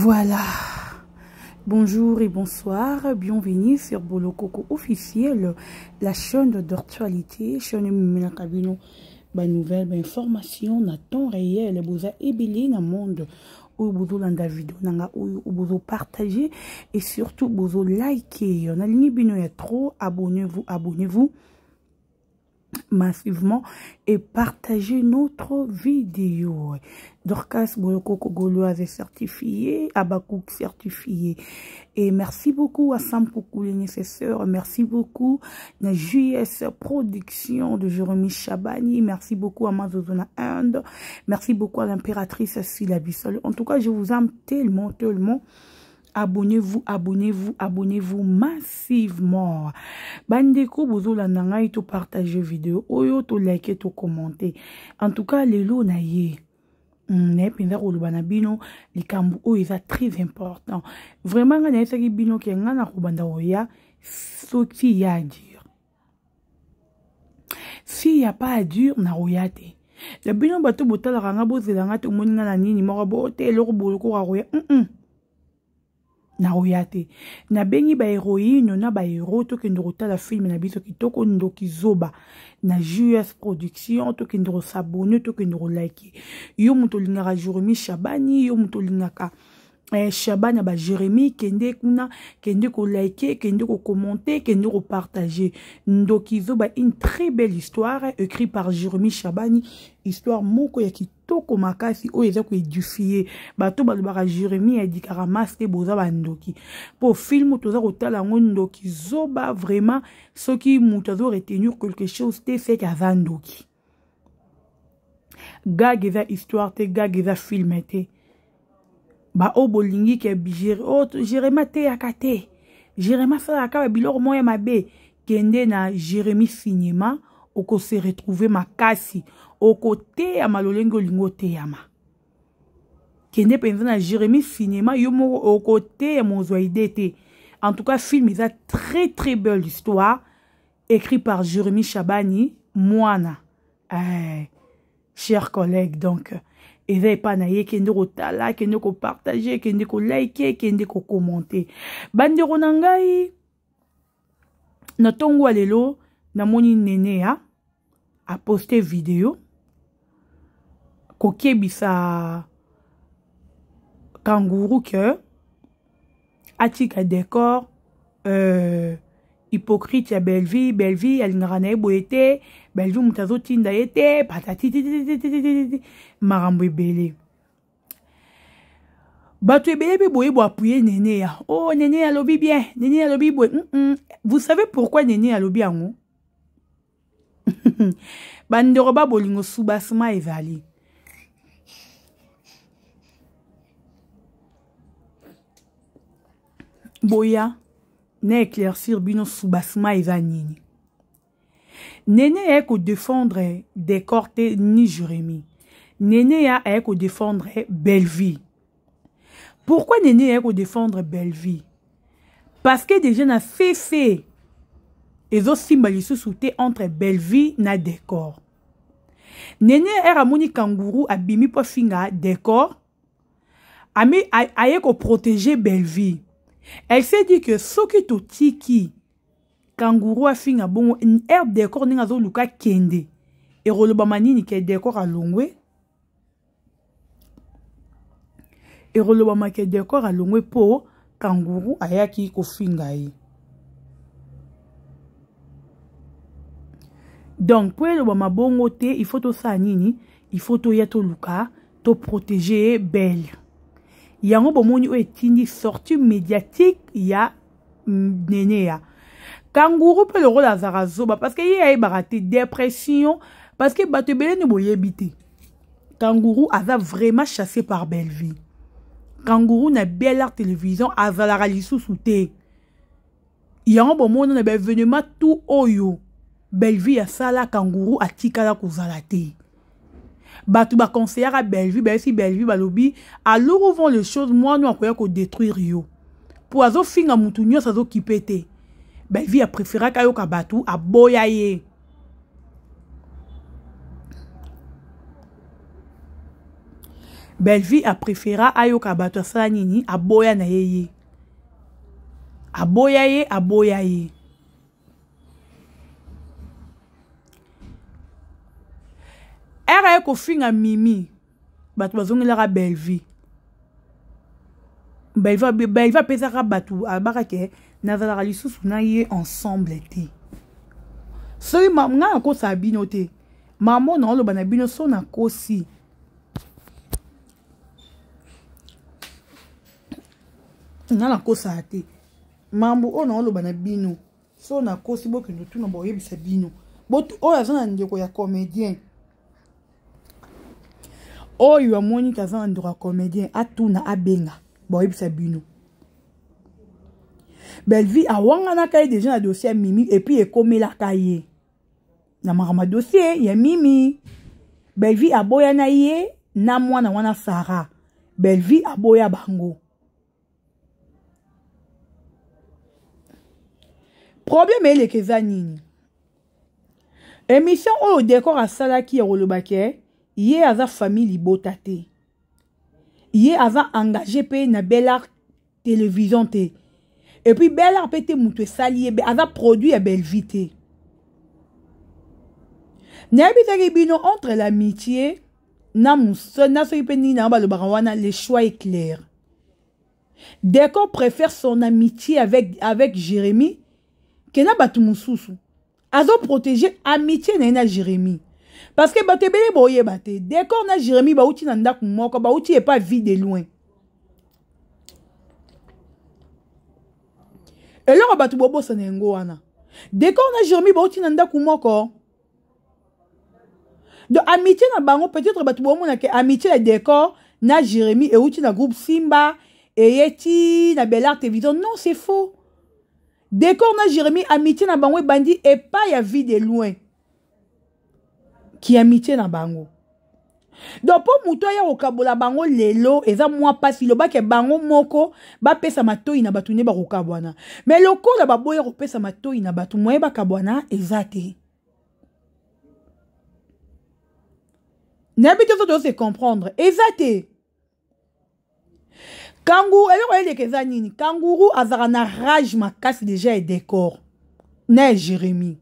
Voilà. Bonjour et bonsoir, bienvenue sur Bolo Coco officiel, la chaîne d'actualité, chaîne Minakabino, nouvelle, information, na temps réel, vous a ébélé dans le monde, où vous avez vidéo, où vous partagez et surtout vous likez. On a ligne trop, abonnez-vous massivement et partagez notre vidéo. Dorcas Bolokoko Gauloise est certifié, Abakouk certifié. Et merci beaucoup à Sampoukou les nécessaires. Merci beaucoup à JS Production de Jérémy Chabani. Merci beaucoup à Mazozona Inde. Merci beaucoup à l'impératrice Sila Bissol. En tout cas, je vous aime tellement. Abonnez-vous, abonnez-vous, abonnez-vous massivement. Bandeko bozo la nanga to partager vidéo, oyo to like to commenter. En tout cas, les lots na ye. Ne pinda ko lubana bino likambu o est très important. Vraiment nga na esaki bino ke nga na kubanda oya soti ya dire. Si y a pas à dire na oyate. La bino bato botala nga bozelanga to moninga na nini moko bote eloko boloko ka roya. Na oyate na bengi ba héroïne na ba héros to kendo la film na biso kitoko ndoki zoba na JS Production to kendo s'abonner to kendo like yo muto lingaka Jérémy Chabani yo muto lingaka Chabana ba Jérémy kende kuna kende ko like kende ko commenter kende ko partager ndoki zoba une très belle histoire écrite par Jérémy Chabani, histoire moko ya kitoko makasi o eza ko édifier bato balobaka Jérémy edikara master boza bandoki pour film toza kotala ngo ndoki zoba vraiment soki muto zo retenir quelque chose te c'est qu'avant ndoki gageza histoire te gageza film te ba obolingi ke Jérémy te yakate Jérémy fa ka biloko moya mabe kende na Jérémy cinéma oko se retrouver makasi au côté ya malolengo lingo te yama kende penza na Jérémy cinéma yo mo au côté ya mozoide te. En tout cas film is a très belle histoire écrit par Jérémy Chabani Moana. Chers collègues, donc et pas naie kende ko tala kende ko partager kende ko like kende ko commenter bandeko na ngai na tongo lelo na moni nene a posté vidéo ko kebisa kangourou que atika décor hypocrite ya Belleville alingaka na ye boye te Belleville moto azotinda ye te patati makambo ebele bato ebele mpe boye bo appuye nene ya oh nene alobi bien nene alobi boye vous savez pourquoi nene alobi yango bandeko ba bolingo subasima ezali boya na éclaircir bino subasima eza nini nene ya ko défendre décor te ni Jérémy nene ya ko défendre Belleville. Pourquoi nene ya ko défendre Belleville? Parce que déjà na fait ezo simbali sous-souté entre Belleville na décor. Nene era moni kangourou abimi po finga décor ami aye ko protéger Belleville. Elle s'est dit que ce qui to tiki kangourou a finga bongo air décor ninga zo luka kende et roloba manini ke décor a longwe et roloba ma ke décor a longwe po kangourou ayaki ko finga yi. Donc pour le ma bongo te il faut to sa nini il faut to ya to luka to protéger belle yango bomoni o etindi sortie médiatique ya nene ya kangourou peut le rôle à Zarazoba parce que y a baraté dépression parce que bato belé ne boye bité kangourou a vraiment chassé par Belleville. Kangourou na belle art télévision azala lisu souté yango bomoni na événement tout oyo Belleville a sala kangourou a tikala kozalate bato ba conseiller à Belleville si Belleville balobi alors où vont les choses moi nous akoya ko détruire yo pour azo finga mutu nyo sazo kipete Belleville a préféré kayo ka bato a boya ye Belle-Vie a préféré ayoka bato asala nini aboya na yeye. Aboya ye, aboya ye. Era ko finga Mimi. Bato bazongela Belle-Vie. Belle-Vie pesaka bato abaka ke nazala lisusu na ye ensemble te. Soki nga ko sa bino te. Maman na lo bana bino so na kosi. Nga na kosa te. Mambo o na lo bana bino so na kosi boke no tuna bo yebisa bino. Botu o ya zana ndeko ya comédien. O yo amoni ka zana ndeko ya comédien atuna abenga bo yebisa bino. Belle-Vie awanga na kaye déjà na dossier Mimi et puis ekomela kaye. Na makama dossier ya Mimi. Belle-Vie aboya na ye na mwana wana Sarah. Belle-Vie aboya bango. Problème est que nini. Émission au décor à salaki ya rolobake, yé aza famille libota te. Yé aza engagé pe na Bellart télévision te. Et puis Bellart pe te moutou salié be aza produit à Belle-Vie te. N'habitaki bino entre l'amitié na moussa na so yipeni na balobaka wana le choix est clair. Décor préfère son amitié avec Jérémy que na batu mususu. Azo protéger amitié na Jérémy. Parce que bate bele boye bate. Décor na Jérémy ba uti na ndaku moko ba uti est pas vide de loin. Et là batu bobo sanengo wana. Décor na Jérémy ba uti na ndaku moko. De amitié na bango peut-être batu bomo na ke amitié na Décor na Jérémy et uti na groupe Simba et Yeti na Bellart télévision. Non, c'est faux. Décor na Jérémy amitié na bango bandi et pas ya vie de loin. Qui amitié na bango. Donc pour muto ya okabola bango lelo eza moi pasi lo ba ke bango moko ba pesa matoi na batu ne ba kokabwana. Mais loko la babo ya pesa matoi na batu moye ba kabwana ezate. N'habite tout se comprendre ezate. Kangourou, Kangourou azara na rage makasi déjà et Décor. Na Jérémy.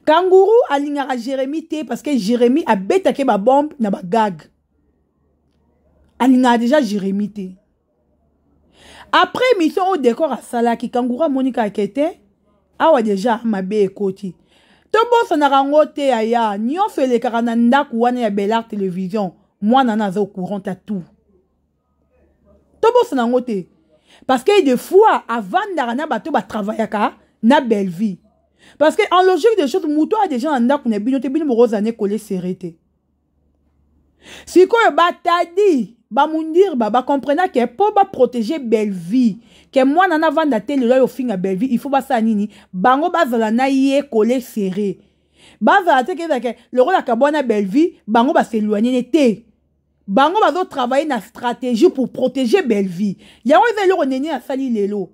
Kangourou alingara Jérémy te parce que Jérémy a betake ba bombe na ba gag. Alingara déjà Jérémy te. Après mission au Décor à Salaki, Kangourou Monica Kete, awa déjà mabe ekoti. Tobo sonarango te aya, nyon fele karananda kuwane ya Bellart télévision. Moi, nana au courant à tout. Tobo sanangote. Parce que des fois, avant d'arana bateau ba travailler na Belle-Vie. Parce que en logique des choses, mouto a déjà un dak ne binote bino morozane collé serré. Si quoi ba tadi, ba mundir ba comprena que pour ba protéger Belle-Vie, que moi nana vanda tele lo fin à Belle-Vie, il faut ba sa nini, bango ba zalana yé collé serré. Ba zalate que le rôle à kabona Belle-Vie, bango ba s'éloigner té. Bango bazo travailler na stratégie pour protéger Belle-Vie. Yango ezali ko neni asali lelo.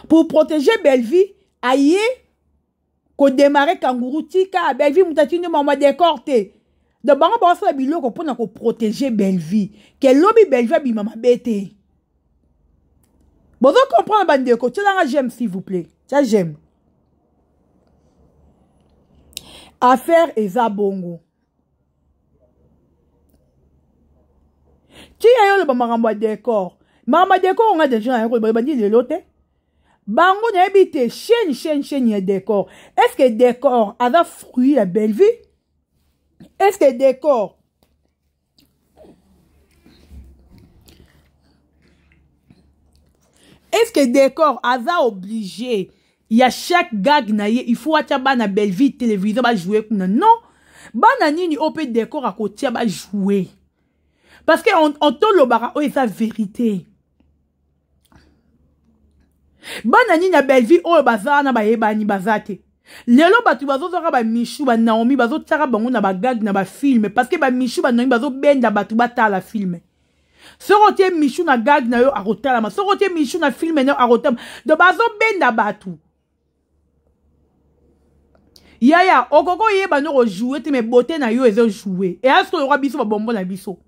Pour protéger Belle-Vie, aye ko démarrer Kangourou tika Belle-Vie mutatine mama Décor te. De bango ba sala biloko pona ko protéger Belle-Vie. Que lobi Belle-Vie bi mama bete. Bozo comprendre bandeko, tchelanga j'aime s'il vous plaît. Ça j'aime. Affaire eza bongo. Qui a eu le maman Décor? Maman Décor, on a déjà un rôle, bandi de l'autre. Bango n'habite chaîne y Décor. Est-ce que Décor a des fruits à Belle-Vie? Est-ce que Décor a obligé? Il y a chaque gag naïe, il faut attirer na Belle-Vie télévision va jouer comme non. Bana nini opé Décor à côté va jouer. Parce que on te le bara c'est la vérité. Banani na Belle-Vie o bazana ba yebani bazate. Lelo batu bazo zora ba Michou ba Naomi bazo tsara bango na ba gag na ba film parce que ba Michou ba Naomi bazo benda batu bata la film. Sorotie Michou na gag na yo a rotala ma sorotie Michou na film na a rotala de bazo benda batu. Yaya, okoko yeba no jouer te me beauté na yo ezo jouer. Et est-ce que le roi biso ba bonbon na biso?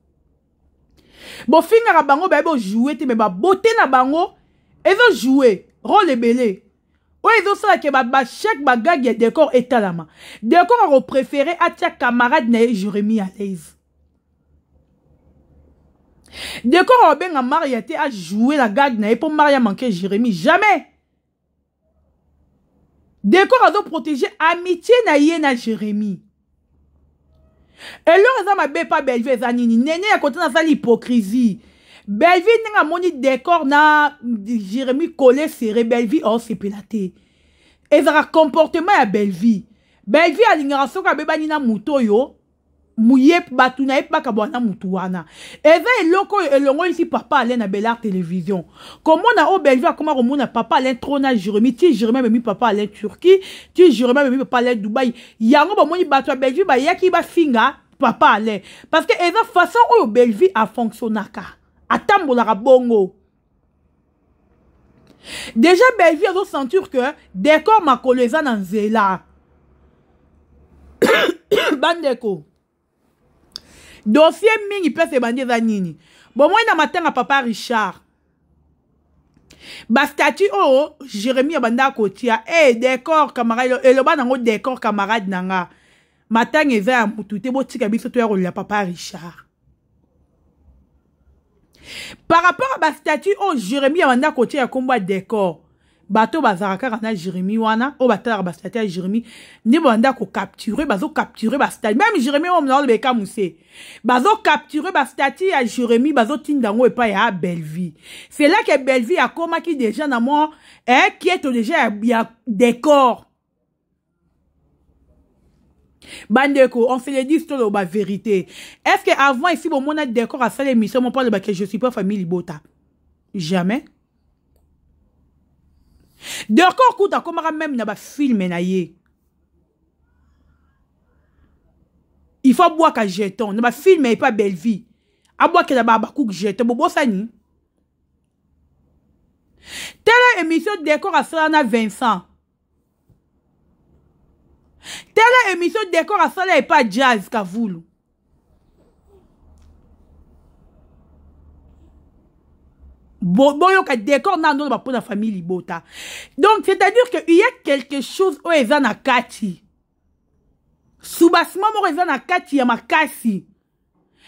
Bo finga bango ba bo jouer te me ba beauté na bango ezo jouer. Rôle belé. O ezo sala ke ba chaque bagage ya décor etalama. Décor a préféré à tia camarade na Jérémie à l'aise. Décor a benga Maria te a jouer la gag na pour Maria manquer Jérémie jamais. Décor a protégé amitié na yé na Jérémie. Et là, ma bé pas Bellevue zanini. Néné a côté na l'hypocrisie. Bellevue n'a moni décor na Jérémie collé serré Bellevue oh c'est pélaté. Et ça comportement à Bellevue. Bellevue a l'ignoration ka beba ni na muto yo. Mouye batuna et pas kabwana mutuana. Et ça est loko elongo ici papa allait na Bellard télévision. Comment na o Bellevue comment on na papa allait trône Jérémie, tu Jérémie même papa allait Turquie, tu Jérémie même papa allait Dubaï. Yango ba moni batwa Bellevue ba yaki ba finga papa allait. Parce que eza façon o Bellevue a fonctionnaka. Atambola bongo. Déjà Bellevue a sentir que décor ma coleza nan zela. Bandeko. Dossier mingi peut se bander za nini. Bon moi na matin à papa Richard. Ba statut oh Jérémie banda kotia décor camarade et le ba nango décor camarade nanga. Matin eza mutu te botika biso to ya papa Richard. Par rapport à ba statut oh Jérémie banda kotia komba décor. Bato bazaraka na Jérémie wana o batala ba statut à Jérémie ni banda ko capturer bazo capturer ba statut même Jérémie on na le beka moussé bazo capturer ba statut à Jérémie bazo tindango et pas ya Bellevue. C'est là que Bellevue a comme qui déjà na moi qui est déjà bien décor. Bandeko, on se le dit sur la vérité. Est-ce que avant ici bon mon a décor à ça l'émission mon parle que je suis pas famille Libota. Jamais. D'accord, coup comme même na ba film na yé. Il faut boire qu'à jeton. Na ba film et pas Bellevue. A boire que la ba coup jeton. Bobo sani. Telle émission décor à ça na Vincent. Telle émission décor à ça et pas jazz Kavoulou. Boyo ka décor na ndo ba pour la famille Libota. Donc c'est-à-dire que il y a quelque chose où ils en a kati. Soubassement mo ils en a kati ya makasi.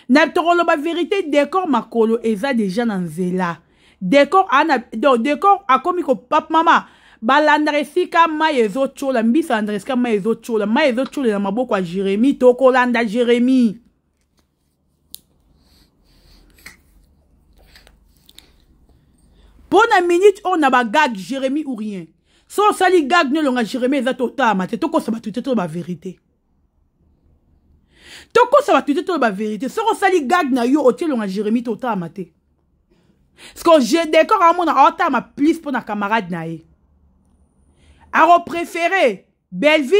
Na toro ba vérité décor makolo eza déjà dans zela. Décor ana donc décor a komi ko pap mama balandresika mayezo chola mbisa andreska mayezo chola na maboko a Jérémie to kolanda Jérémie. Pour une minute, on a un gag Jérémie ou rien. Si on sali gag, nous l'on a Jérémie, c'est total. C'est tout ça va tout être la vérité. Tout ça va tout être la vérité. Si on sali gag, na yo, l'on a Jérémie total. Parce que j'ai décor à mon autant ma plus pour na camarade nae. Alors préféré Bellevue,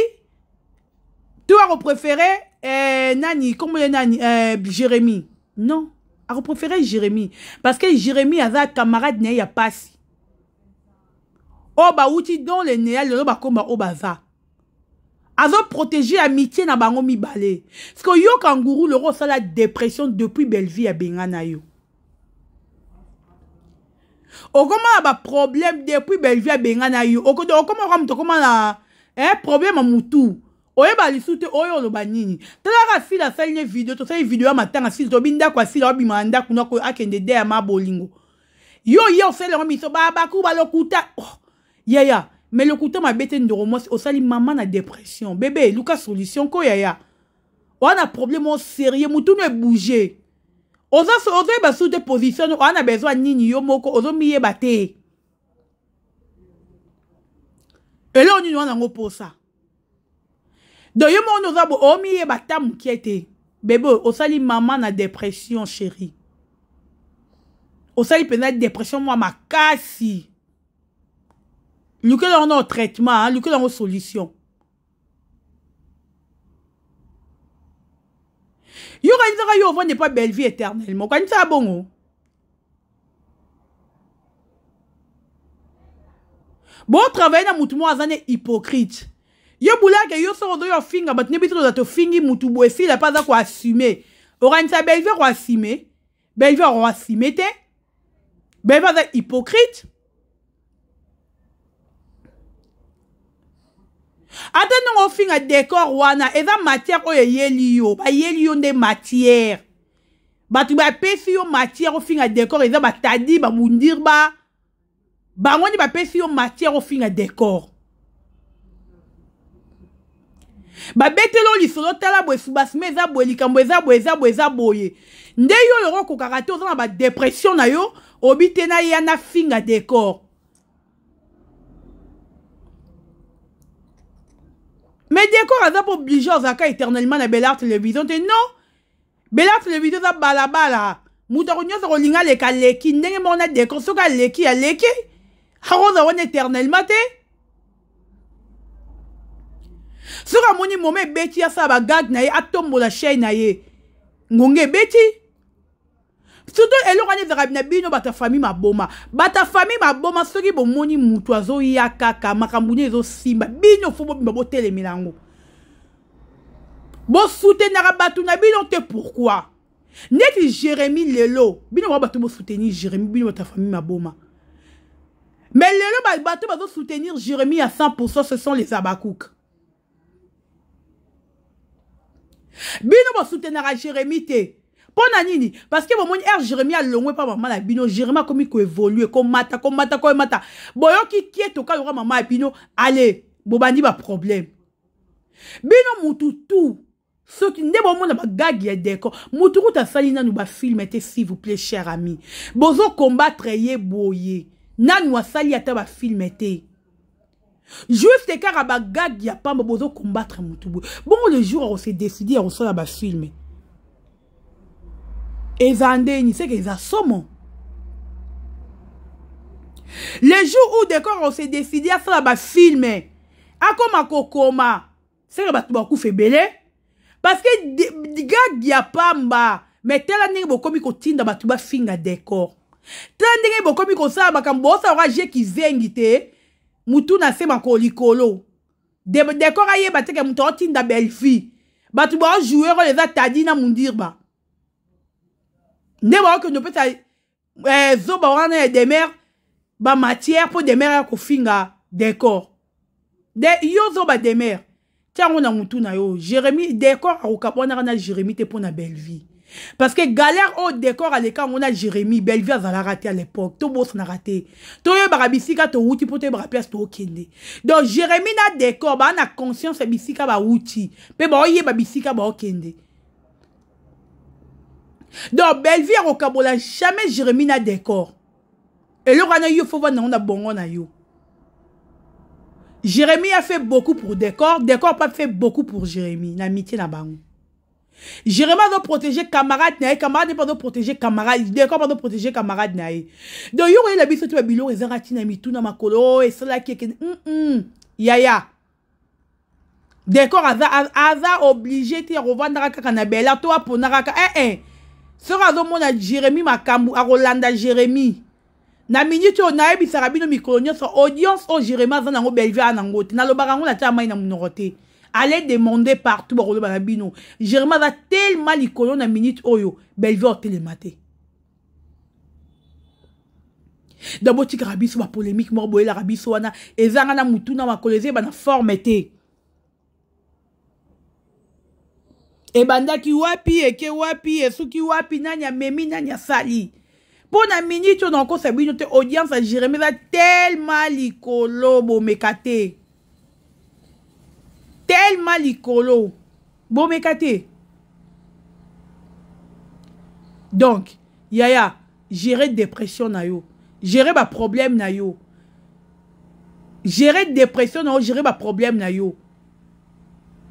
tu as préféré nani, comment le nani, Jérémie. Non. A préféré Jérémie. Parce que Jérémie a un camarade né ya passe. Oh ba outi don le néa le ba komba o baza. Azo protéger amitié na bango mi balé. Parce que yo kangourou le rose la dépression depuis Bellevue à bengana yo. O comment ba problème depuis Bellevue à bengana yo. O comment ram to comment la problème à mutu. Oye ba lisute oyo lo banini. Tala fille a fait une vidéo, to fait une vidéo matin à fille to binda kwa fille obi manda kuna ko akende de ma bolingo. Yo fait le miso baba ku ba lokuta. Yaya, mais lokuta ma bête de romos o sali maman na dépression. Bébé, Lucas solution ko yaya. On a problème au sérieux, mutu ne bouger. Oza ba sous de position, on a besoin nini yo moko ozo miye bate. Et là on y doit en pour ça. Donc, yo mon ozabo omi e batam kiete. Bébé, o sali maman na dépression chérie. O sali pena dépression moi makasi. Luke on a traitement, luke on a solution. Yo kanisa yo n'est pas belle vie éternellement. Kanisa bongo. Bon travail na mutumo azane hypocrite. Yo boulake yo soro yo finga bat ne bitro to fingi mutu bo si la pas za ko assumer. Oranisa Bellevue ko assumer. Bellevue ko assumer te. Bellevue za hypocrite. Ata non finga décor wana eza matière oyo yeli yo ba yeli yo nde matière. Batu ba pesi yo matière o finga décor eza ba tadi ba mundir ba. Ba ngoni ba pesi yo matière o finga décor. Ba betelo lisolo tala bo subasme eza bo likambo eza boye. Nde yo yoro ko kakate oza na ba dépression na yo obite na ya na finga décor. Mais décor a pas obligé à zaka éternellement na Bel-Art télévision te non. Bel-Art télévision za balabala. Muta ko nyoso ko linga le kaleki ndenge mona décor soka leki ya leki. Haroza won éternellement te. Soka moni momé beti ya sa ba gag na ye atombo la chaîne na ye. Ngonge beti. Surtout elo kane zarabina bino bata famille maboma. Bata famille maboma soki bo moni mutu azo ya kaka makambuni ezo simba. Bino fo bo bimbo tele milango. Bo soutenir batu na bino te pourquoi? Neti Jérémie lelo. Bino wa batu bo soutenir Jérémie bino bata famille maboma. Mais lelo batu bazo soutenir Jérémie à 100% ce sont les Abakouk. Bino bo soutenir Jérémie te. Pona nini parce que bon mon Jérémie a longwe pas maman la bino Jérémie comme il évoluer comme mata boyo ki kieto ka yora maman bino allez bobandi ba problème bino mutu tout ce qui ne bon mon ba gag ya décor mutu ta salina nous ba film était s'il vous plaît cher ami bozo combattre ye boye nanu asali ata ba film était juste car ba gag ya pas bozo combattre mutu bon le jour on s'est décidé on sort ba film. Et Zandeni, c'est qu'ils assomment. Le jour où d'accord on s'est décidé à faire un film, à koma, c'est que beaucoup fait belé. Parce que des gars qui a pas mba, mais tel année beaucoup mi continue dans batuba finga décor. Tel année beaucoup mi kosa makambo sa orage qui zengite, mutu na se makolikolo. Décor aye bateke mutu otinda belle fille. Batuba jouer les atadi na mundirba. Ne ba que ne peut ça zo ba wana des mères ba matière pour des mères ko finga décor de yo zo ba des mères tiens on a mutu na yo Jérémie décor au kapona na Jérémie te pour na belle vie parce que galère au décor à l'écart on a Jérémie belle vie a raté à l'époque to boss na raté to yo ba bisika to wuti pour te ba place to kende donc Jérémie na décor ba na conscience bisika ba wuti pe ba oye ba bisika ba kende. Donc, Bellevue au Kabola, jamais Jérémie n'a décor. Et le rana yo faut voir on a bon on a yo. Jérémie a fait beaucoup pour décor pas fait beaucoup pour Jérémie. L'amitié n'a pas. Jérémie doit protéger camarade nae, camarade pas doit protéger camarade, décor pas doit protéger camarade nae. Donc yo la biso tu ba bilo ezarati na mitu na makolo et cela qui yaya. Décor aza obligé te revendre kaka na bela toi pour naraka sera do mona Jérémie makambu a Rolanda Jérémie na minute on a ebi sarabino mikolonio so audience au Jérémie za ngo Bellevue anangote na lo barango la ta mai na munorote allez demander partout ba rolo banabino Jérémie va tellement likolo na minute oyo Bellevue télématé d'abord ti rabiso ba polémique mo boye la rabiso wana ezanga na mutu na makoleze ba na formeté. E banda ki wapi eke wapi esuki wapi nanya memi nanya sali. Pour na minute on encore sa bino te audience à Jérémie va tellement likolo bo mekate. Tellement likolo bo mekate. Donc yaya gérer dépression na yo, gérer ba problème na yo. Gérer dépression na yo, gérer ba problème na yo.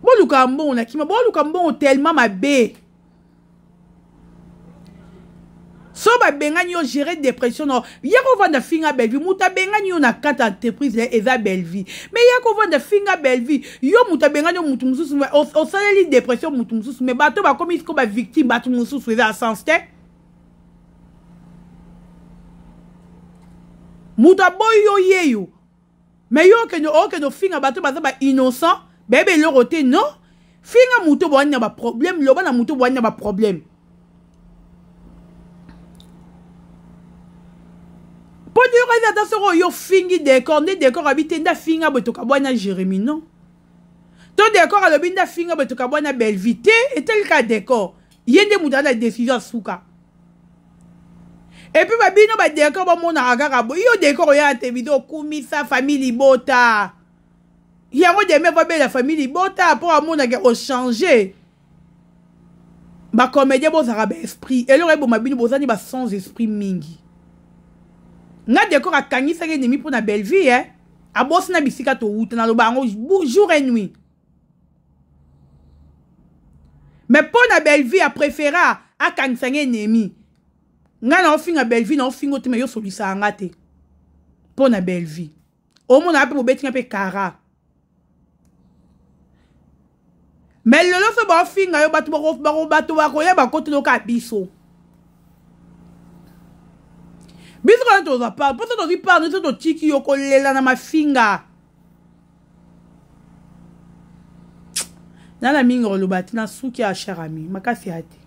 Bon lukambo na kima bon lukambo tellement ma bé. So ba bengani yo gérer dépression no. Yako vanda finga Bellevue muta bengani yo na kata entreprise la eza Bellevue. Mais yako vanda finga Bellevue yo muta bengani yo mutu mususu o saleli dépression mutu mususu mais bato ba comme ko ba victime bato mususu eza sens te. Muta boy yo yeyo. Mais yo que no finga bato ba innocent. bébé le roté non finga muto bo anya ba problème loba na muto bo anya ba problème po de yo dans ce yo fingi décor ne décor habité nda finga bo to ka bo anya Jérémie non to décor a le binda finga bo to ka bo anya Belvité et tel cas décor yende muta la décision souka et puis ba bino ba décor ba mona agara bo yo décor ya te vidéo kumisa famille bota yango deme va be la famille bota pour amona ke o changer ba comédien bo zara ba esprit et le rebo mabino bo zani ba sans esprit mingi nga décor a kangisa ke nemi pour na belle vie hein a boss na bisika to wuta na lo bango jour et nuit mais pour na belle vie a préféré a kangisa nemi nga na ofinga belle vie na ofingo te me yo solisa ngate pour na belle vie au mona ape bo betinga pe kara. Mais le lot se ba finga yo batu ba ko ya ba kote lo ka biso. Biso quand on va parler, parce que on dit parler de tiki yo ko lela na ma finga. Na la mingo lo bati na suki a cher ami, makasi ate.